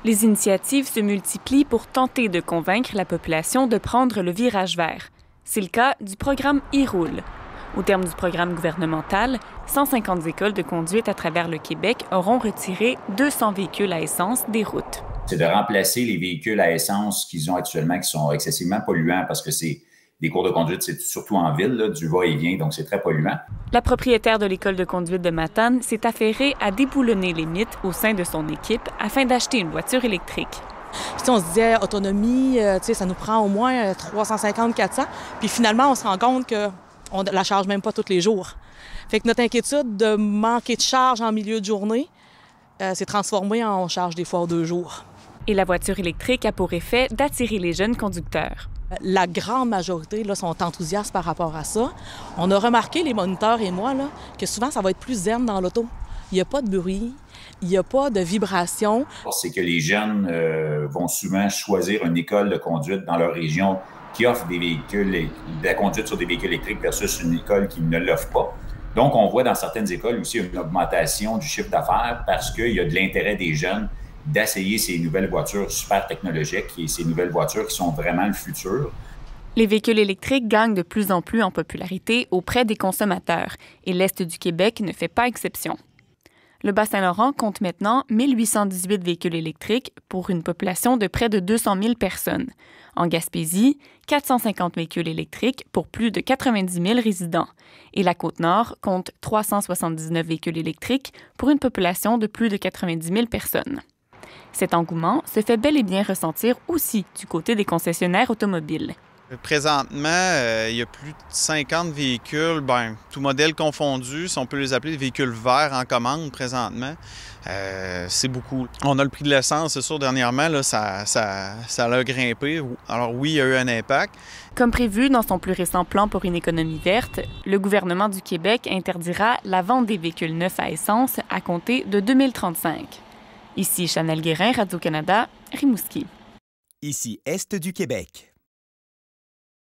Les initiatives se multiplient pour tenter de convaincre la population de prendre le virage vert. C'est le cas du programme e-Roule. Au terme du programme gouvernemental, 150 écoles de conduite à travers le Québec auront retiré 200 véhicules à essence des routes. C'est de remplacer les véhicules à essence qu'ils ont actuellement, qui sont excessivement polluants parce que c'est des cours de conduite, c'est surtout en ville, là, du va-et-vient, donc c'est très polluant. La propriétaire de l'école de conduite de Matane s'est affairée à déboulonner les mythes au sein de son équipe afin d'acheter une voiture électrique. Puis, on se disait, autonomie, ça nous prend au moins 350-400. Puis finalement, on se rend compte qu'on ne la charge même pas tous les jours. Fait que notre inquiétude de manquer de charge en milieu de journée s'est transformée en charge des fois aux 2 jours. Et la voiture électrique a pour effet d'attirer les jeunes conducteurs. La grande majorité là, sont enthousiastes par rapport à ça. On a remarqué, les moniteurs et moi, là, que souvent, ça va être plus zen dans l'auto. Il n'y a pas de bruit, il n'y a pas de vibration. C'est que les jeunes vont souvent choisir une école de conduite dans leur région qui offre des véhicules, de la conduite sur des véhicules électriques versus une école qui ne l'offre pas. Donc, on voit dans certaines écoles aussi une augmentation du chiffre d'affaires parce qu'il y a de l'intérêt des jeunes d'essayer ces nouvelles voitures super technologiques et ces nouvelles voitures qui sont vraiment le futur. Les véhicules électriques gagnent de plus en plus en popularité auprès des consommateurs et l'Est du Québec ne fait pas exception. Le Bas-Saint-Laurent compte maintenant 1818 véhicules électriques pour une population de près de 200 000 personnes. En Gaspésie, 450 véhicules électriques pour plus de 90 000 résidents. Et la Côte-Nord compte 379 véhicules électriques pour une population de plus de 90 000 personnes. Cet engouement se fait bel et bien ressentir aussi du côté des concessionnaires automobiles. Présentement, il y a plus de 50 véhicules, tout modèle confondu, si on peut les appeler des véhicules verts en commande présentement. C'est beaucoup. On a le prix de l'essence, c'est sûr, dernièrement, là, ça a grimpé. Alors oui, il y a eu un impact. Comme prévu dans son plus récent plan pour une économie verte, le gouvernement du Québec interdira la vente des véhicules neufs à essence à compter de 2035. Ici Chanel Guérin, Radio-Canada, Rimouski. Ici Est du Québec.